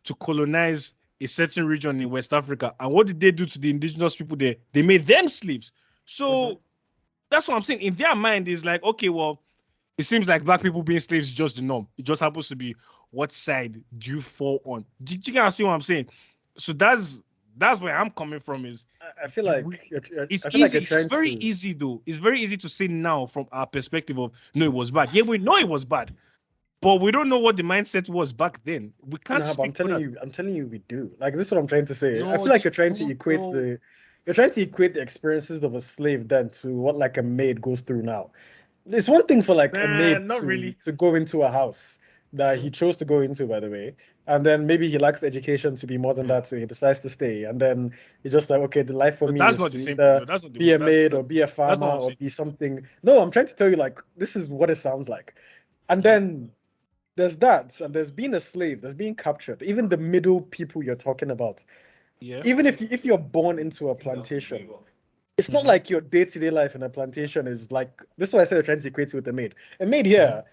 to colonize a certain region in West Africa. And what did they do to the indigenous people there? They made them slaves. So that's what I'm saying. In their mind, is like, okay, well, it seems like black people being slaves is just the norm. It just happens to be what side do you fall on. Do you guys see what I'm saying? So that's where I'm coming from. Is I feel like it's I feel like easy. you're trying It's very to. easy though. It's very easy to say now from our perspective of no, it was bad. Yeah, we know it was bad, but we don't know what the mindset was back then. We can't No, but speak for that. I'm telling you, we do. Like this is what I'm trying to say. I No, feel like you don't know. you're trying to equate the experiences of a slave then to what like a maid goes through now. It's one thing for like a Nah, maid not really. to go into a house that he chose to go into, by the way, and then maybe he lacks education to be more than that, so he decides to stay, and then he's just like, okay, the life for But me that's is not to the same thing. No, either that's not the be a maid or that, be a that's farmer not what I'm or saying. be something. No, I'm trying to tell you like this is what it sounds like, and then there's that, and there's being a slave, there's being captured. Even the middle people you're talking about, Yeah. even if you're born into a plantation, it's not Mhm. like your day-to-day life in a plantation is like this is why I said you're trying to equate it with a maid. A maid here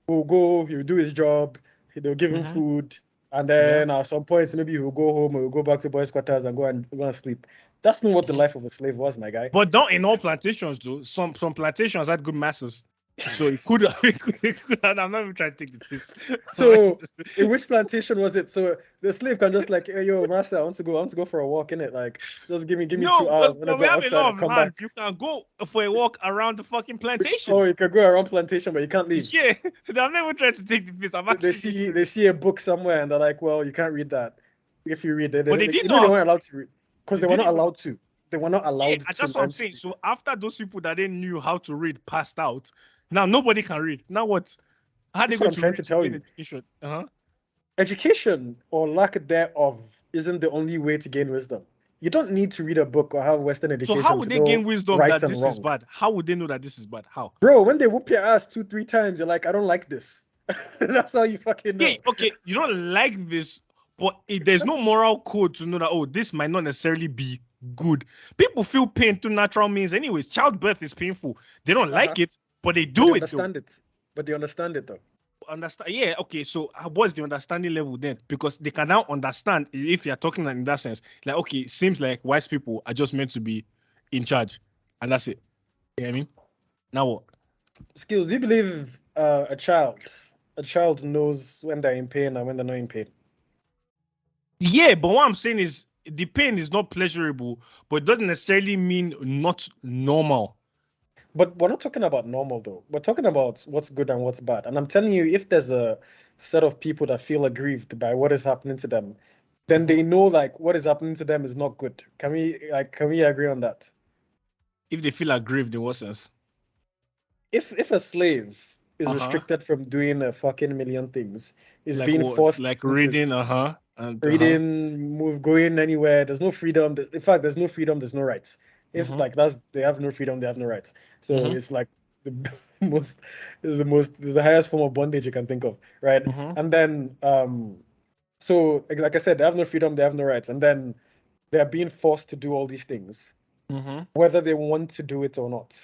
will go, he'll do his job, they'll give him Mhm. food, and Yeah. then at some point maybe he'll go home or he'll go back to boys' quarters and go and sleep. That's not what the Mhm. life of a slave was, my guy. But not in all plantations, though. Some plantations had good masters, so it could. I'm not even trying to take the piss. So in which plantation was it? So the slave can just like, hey, yo, master, I want to go for a walk in it. Like, just give me No, 2 hours. but When I we go have a outside, I lot of come land. back. You can go for a walk around the fucking plantation. Oh, you can go around plantation, but you can't leave. Yeah, I'm never trying to take the piss. I'm actually being They serious. see a book somewhere and they're like, well, you can't read that. If you read it, But they didn't you know know they how weren't to allowed read. to read because They they were not didn't even. allowed to. They were not Yeah, allowed and to that's what I'm learn to saying. read. So after those people that they knew how to read passed out, now nobody can read. Now what? How are they This is what going I'm to trying read to to tell gain you. education? Uh-huh. Education or lack thereof isn't the only way to gain wisdom. You don't need to read a book or have Western So how education would to they gain know wisdom right that and this is wrong. bad? How would they know that this is bad? How? Bro, when they whoop your ass 2, 3 times, you're like, I don't like this. That's how you fucking Yeah, know. okay, you don't like this, but if there's no moral code to know that, oh, this might not necessarily be good. People feel pain through natural means anyways. Childbirth is painful. They don't Uh-huh. like it, but they But they do it though. understand it. But they understand it though. Understand? Yeah, okay. So what's the understanding level then? Because they can now understand if you're talking in that sense. Like, okay, seems like wise people are just meant to be in charge, and that's it. You know what I mean? Now what? Skills, do you believe a child knows when they're in pain and when they're not in pain? Yeah, but what I'm saying is the pain is not pleasurable, but it doesn't necessarily mean not normal. But we're not talking about normal though. We're talking about what's good and what's bad. And I'm telling you, if there's a set of people that feel aggrieved by what is happening to them, then they know like what is happening to them is not good. Can we agree on that? If they feel aggrieved, in what sense? If a slave is Uh-huh. restricted from doing a fucking million things, is Like being what? forced Like into reading, and reading, going anywhere. There's no freedom. In fact, there's no freedom. There's no rights. If Mhm. like they have no freedom, they have no rights. So Mhm. it's like the most is the highest form of bondage you can think of, right? Mhm. And then so like I said, they have no freedom, they have no rights, and then they're being forced to do all these things, Mhm. whether they want to do it or not.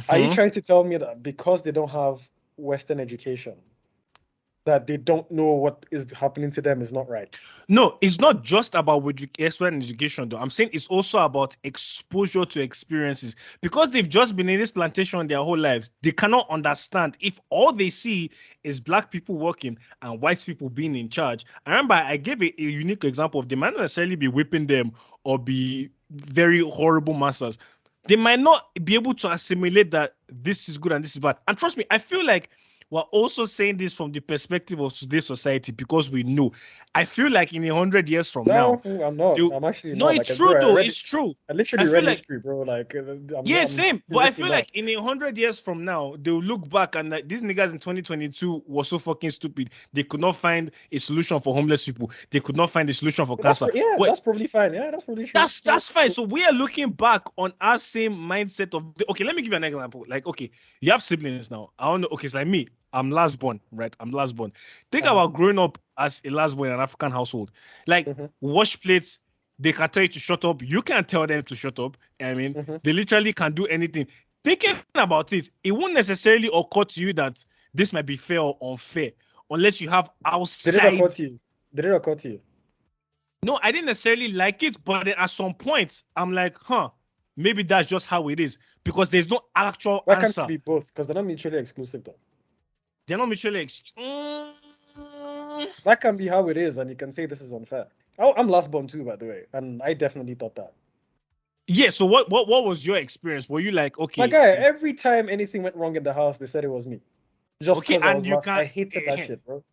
Are you Mhm. trying to tell me that because they don't have Western education, that they don't know what is happening to them is not right? No, it's not just about Western education, though. I'm saying it's also about exposure to experiences because they've just been in this plantation their whole lives. They cannot understand if all they see is black people working and white people being in charge. I remember I gave a unique example of they might not necessarily be whipping them or be very horrible masters. They might not be able to assimilate that this is good and this is bad. And trust me, I feel like we're also saying this from the perspective of today's society because we know. I feel like in 100 years from now, No, I'm not. they'll- I'm actually no, not. it's Like, true bro, though. It's true. I I literally feel read like history, bro. Like, I'm yeah, not. I'm same. But I seriously feel not. like in 100 years from now, they'll look back and like these niggas in 2022 were so fucking stupid. They could not find a solution for homeless people. They could not find a solution for cancer. Yeah, Wait, that's probably fine. Yeah, that's probably true. that's fine. So we are looking back on our same mindset of okay. Let me give you an example. Like okay, you have siblings now. I don't know. Okay, it's like me. I'm last born, right? I'm last born. Think about growing up as a last born in an African household. Like wash plates, they can tell you to shut up. You can't tell them to shut up. I mean, they literally can do anything. Thinking about it, it won't necessarily occur to you that this might be fair or unfair unless you have outside. Did it occur to you? Did it occur to you? No, I didn't necessarily like it, but then at some point, I'm like, maybe that's just how it is because there's no actual Why answer. can't it be both? Because they're not mutually exclusive, though. They're not mutually That can be how it is, and you can say this is unfair. I'm last born too, by the way, and I definitely thought that. Yeah. So what was your experience? Were you like, okay, My guy, every time anything went wrong in the house, they said it was me. Just okay, because I and was you last. can't. I hated that shit, bro.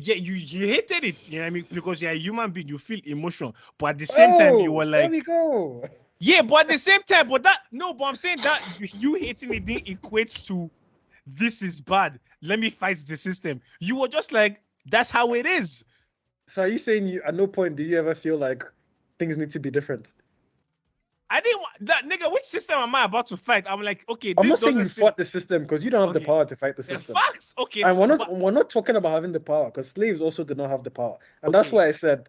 Yeah, you hated it. You know what I mean? Because you're a human being, you feel emotion, but at the same time, you were there like, we go. yeah, but at the same time, but I'm saying that you hating it didn't equate to this is bad. Let me fight the system. You were just like, that's how it is. So are you saying you at no point do you ever feel like things need to be different? I didn't want that nigga. Which system am I about to fight? I'm like, okay, I'm this not saying you doesn't seem fought the system because you don't have the power to fight the the system. facts. Okay, And we're not talking about having the power because slaves also did not have the power. And that's Okay. why I said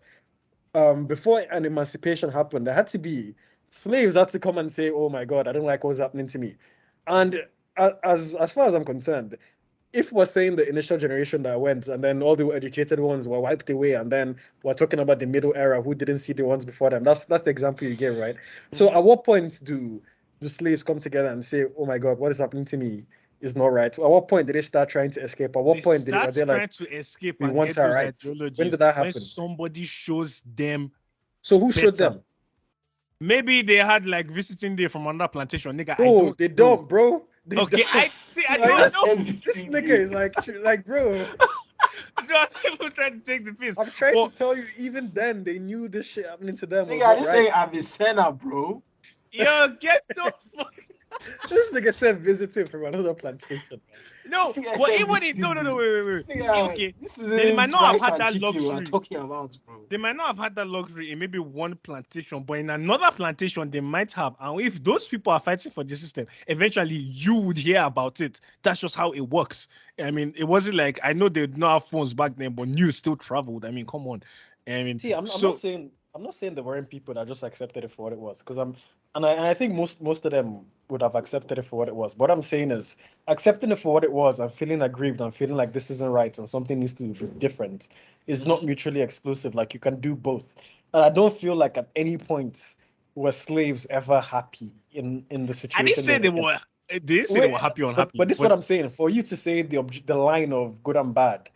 before an emancipation happened, there had to be slaves had to come and say, "Oh my God, I don't like what's happening to me." And as far as I'm concerned, if we're saying the initial generation that went and then all the educated ones were wiped away, and then we're talking about the middle era who didn't see the ones before them, that's the example you gave, right? So at what point do slaves come together and say, "Oh my God, what is happening to me is not right"? At what point did they start trying to escape? At what point were they like, trying to escape "We and want get our those rights"? When ideologies did that when happen? somebody shows them So who showed better. them? Maybe they had like visiting day from another plantation, nigga. I No, don't they know. don't, bro. They Okay, don't. I Like, don't know. this nigga is like, bro. No, people trying to take the piss. I'm trying But to tell you, even then, they knew this shit happening to them was Nigga, I not didn't right. say I'm a sinner, bro. yo, get the fuck. This nigga said visiting from another plantation. No, I think I but said even this it, no, thing. wait. Nigga, Okay, this they might isn't not have rice had and that chicken we are luxury. talking about, bro. They might not have had that luxury in maybe one plantation, but in another plantation they might have. And if those people are fighting for the system, eventually you would hear about it. That's just how it works. I mean, it wasn't like I know they did not have phones back then, but news still traveled. I mean, come on. I mean, See, I'm not saying there weren't people that just accepted it for what it was, because I think most of them would have accepted it for what it was. What I'm saying is accepting it for what it was and feeling aggrieved and feeling like this isn't right and something needs to be different is not mutually exclusive. Like you can do both. And I don't feel like at any point were slaves ever happy in the situation. I didn't say they were. They didn't say they were happy or unhappy. But this is what I'm saying. For you to say the line of good and bad,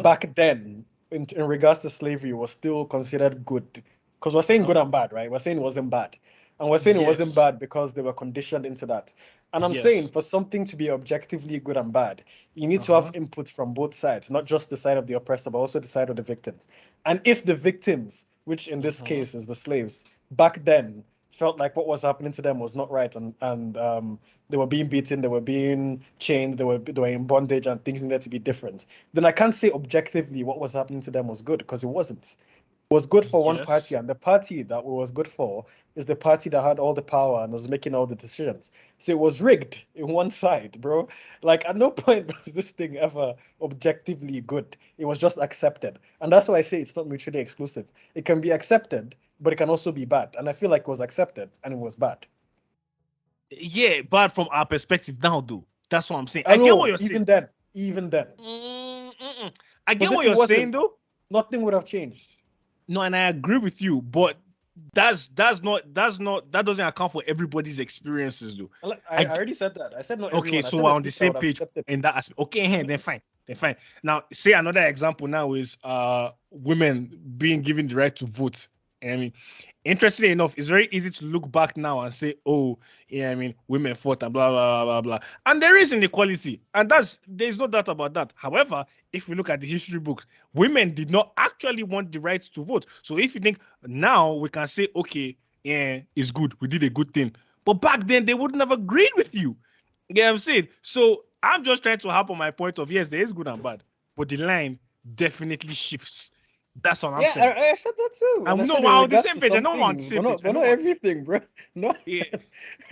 back then in regards to slavery was still considered good, because we're saying good and bad, right? We're saying it wasn't bad, and we're saying it wasn't bad because they were conditioned into that. And I'm saying for something to be objectively good and bad, you need to have input from both sides, not just the side of the oppressor, but also the side of the victims. And if the victims, which in this case is the slaves, back then felt like what was happening to them was not right, and they were being beaten, they were being chained, they were in bondage, and things needed to be different, then I can't say objectively what was happening to them was good, because it wasn't. It was good for one party, and the party that it was good for is the party that had all the power and was making all the decisions. So it was rigged in one side, bro. Like at no point was this thing ever objectively good. It was just accepted. And that's why I say it's not mutually exclusive. It can be accepted, but it can also be bad. And I feel like it was accepted and it was bad. Yeah, bad from our perspective now, though. That's what I'm saying. I get what you're saying. Even then. I get what you're saying, though. Nothing would have changed. No, and I agree with you, but that doesn't account for everybody's experiences, though. I already said that. I said not everyone. Okay, so we're on the same page in that aspect. Okay, then fine. Now, say another example now is women being given the right to vote I mean, interestingly enough, it's very easy to look back now and say, oh, yeah, I mean, women fought and blah, blah, blah, blah, blah. And there is inequality. And there's no doubt about that. However, if we look at the history books, women did not actually want the right to vote. So if you think now we can say, okay, yeah, it's good. We did a good thing. But back then, they wouldn't have agreed with you. You get what I'm saying? So I'm just trying to harp on my point of, yes, there is good and bad. But the line definitely shifts. That's all I'm saying. I said that too. I And I know said we're in on the regards same to page. I some know we're on the things, same page. but not everything, bro. No, Yeah,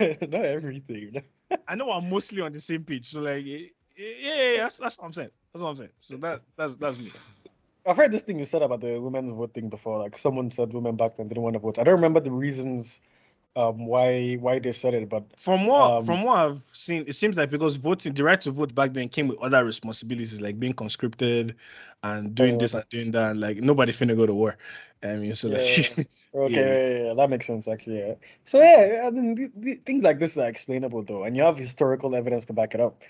not everything. I know I'm mostly on the same page. So like, yeah, that's what I'm saying. That's what I'm saying. So that's me. I've heard this thing you said about the women's vote thing before. Like someone said women back then didn't want to vote. I don't remember the reasons why they said it, but From what I've seen, it seems like because voting, the right to vote back then came with other responsibilities like being conscripted and doing this and doing that. Like nobody finna go to war. I mean, so like, yeah. yeah. Okay, that makes sense actually. Yeah. So yeah, I mean, things like this are explainable though, and you have historical evidence to back it up.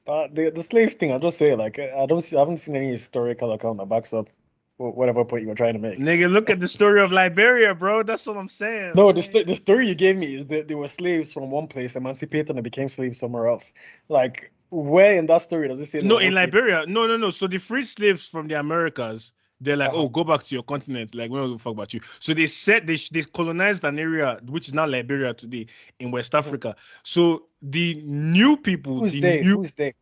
But the slave thing, I'll just say like I haven't seen any historical account that backs up whatever point you were trying to make. Nigga, look at the story of Liberia, bro. That's what I'm saying. No, Like, the story you gave me is that they were slaves from one place, emancipated, and became slaves somewhere else. Like, where in that story does it say they no, were in okay? Liberia, no. So the free slaves from the Americas, they're like, Uh-huh. oh, go back to your continent. Like, we don't give a fuck about you. So they colonized an area which is now Liberia today in West Africa. So the new people, Who's they? Who's they?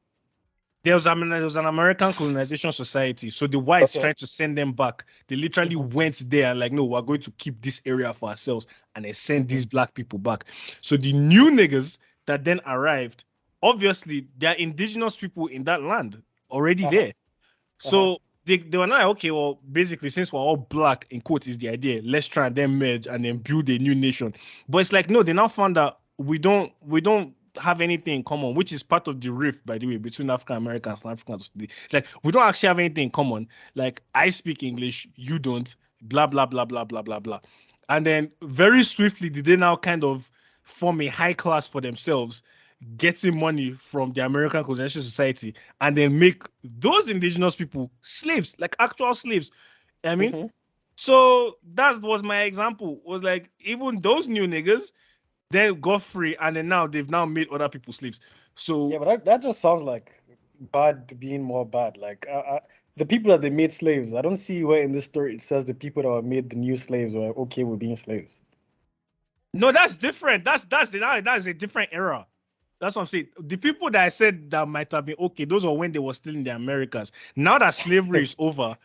there was an American colonization society. So the whites Okay. tried to send them back. They literally went there and like, no, we're going to keep this area for ourselves, and they send these black people back. So the new niggas that then arrived, obviously, they're indigenous people in that land already there. So they were not like, okay, well, basically, since we're all black, in quotes, is the idea, let's try and then merge and then build a new nation. But it's like, no, they now found that we don't have anything in common, which is part of the rift, by the way, between African Americans and Africans today. It's like we don't actually have anything in common. Like I speak English, you don't, blah, blah, blah, blah, blah, blah, blah. And then very swiftly, did they now kind of form a high class for themselves, getting money from the American colonization society, and then make those indigenous people slaves, like actual slaves. I mean, so that was my example. Was like even those new niggas, they got free, and then now they've now made other people slaves. So Yeah, but that just sounds like bad being more bad. Like the people that they made slaves, I don't see where in this story it says the people that were made the new slaves were okay with being slaves. no, that's different. That's a different era. That's what I'm saying. The people that I said that might have been okay, those were when they were still in the Americas. Now that slavery is over,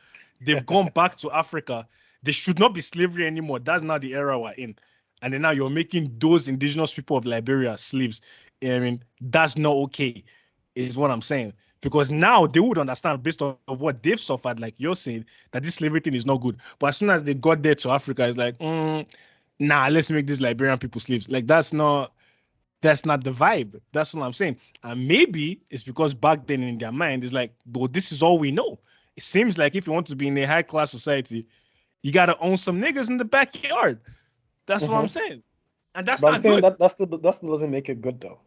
they've gone back to Africa. They should not be slavery anymore. That's not the era we're in. And then now you're making those indigenous people of Liberia slaves. I mean, that's not okay, is what I'm saying. Because now they would understand based on of what they've suffered, like you're saying, that this slavery thing is not good. But as soon as they got there to Africa, it's like, nah, let's make these Liberian people slaves. Like that's not the vibe. That's what I'm saying. And maybe it's because back then in their mind, it's like, but this is all we know. It seems like if you want to be in a high class society, you gotta own some niggas in the backyard. That's what I'm saying. And that's But I'm not saying good. that still doesn't make it good though.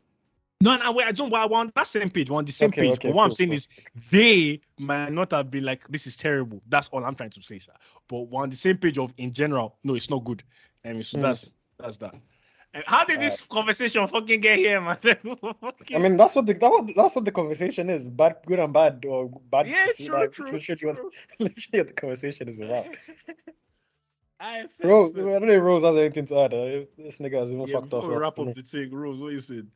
No, wait, I don't. We're on that same page. We're on the same page. Okay, But what I'm cool, saying cool. is, they might not have been like, this is terrible. That's all I'm trying to say, sir. But we're on the same page of, in general, no, it's not good. I mean, so that's that. And how did this conversation fucking get here, man? I mean, that's what the conversation is. Bad, good and bad, or bad. Yeah, true. Literally what the conversation is about. I Bro, I don't know if Rose has anything to add. This nigga has even fucked us before we up. wrap up the thing, Rose, what you said?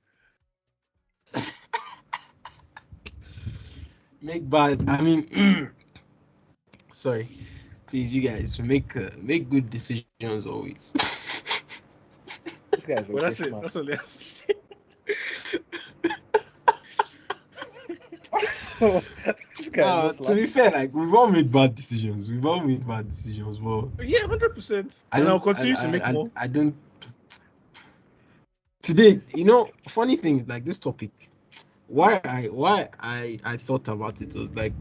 Make bad. I mean, sorry. Please, you guys make good decisions always. This guy's Well, that's smart. it. That's all they have to say. This guy is just To be fair, like we've all made bad decisions. But Yeah, 100%. And I'll continue to make more. I don't. Today, funny things like this topic. Why I thought about it was like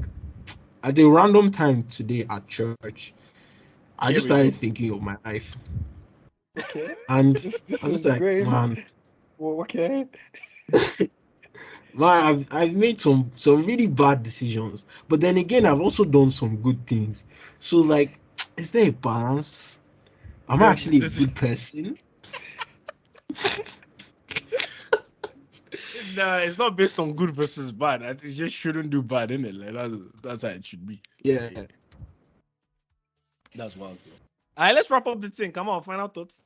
at a random time today at church. I just started thinking of my life. Okay. And this I was is like, great. man. Well, okay. Man, I've made some really bad decisions, but then again, I've also done some good things. So like, is there a balance? I'm actually a good person. Nah, it's not based on good versus bad. It just shouldn't do bad, innit? Like that's how it should be. Yeah. That's wild. All right, let's wrap up the thing. Come on, final thoughts.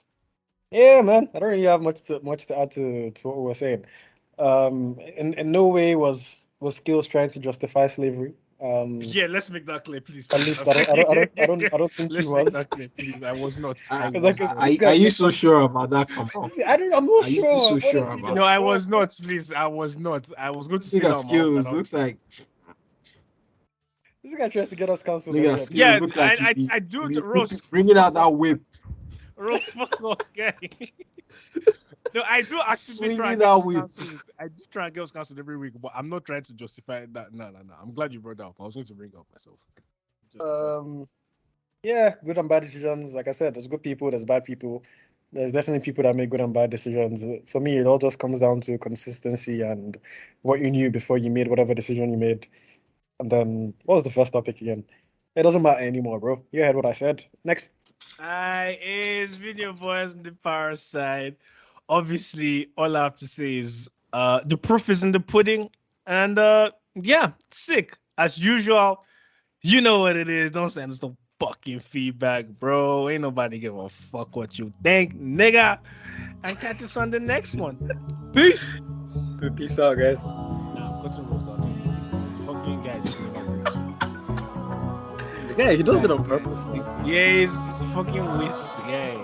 Yeah, man. I don't really have much to add to what we were saying. In no way was Skills trying to justify slavery. Yeah, let's make that clear, please. At least I don't think he Let's make was. that clear, please. I was not. I Because was like not. this guy, Are you so sure about that? Come on. I'm not Are you sure. so I'm sure honestly about No, not I sure. was not. Please, I was not. I was going to say Nigga that on my own, Skills but looks like This guy tries to get us cancelled nigga again. Skills yeah, look like I do he roast. bringing out that whip, Roast fuck off, guy. No, I do actively try swinging and get that us whip. cancelled. I do try and get us cancelled every week, but I'm not trying to justify that. No. I'm glad you brought that up. I was going to bring it up myself. Yeah, good and bad decisions. Like I said, there's good people, there's bad people. There's definitely people that make good and bad decisions. For me, it all just comes down to consistency and what you knew before you made whatever decision you made. And then, what was the first topic again? It doesn't matter anymore, bro. You heard what I said. Next. Is Video Boys on the Parrot side. Obviously, all I have to say is the proof is in the pudding. And yeah, sick. As usual, you know what it is. Don't send us no fucking feedback, bro. Ain't nobody give a fuck what you think, nigga. And catch us on the next one. Peace. Peace out, guys. Nah, I'm cutting roast out. Fucking guy just never brings food. Yeah, he does it on purpose. Yeah, he's fucking whiz. Yeah.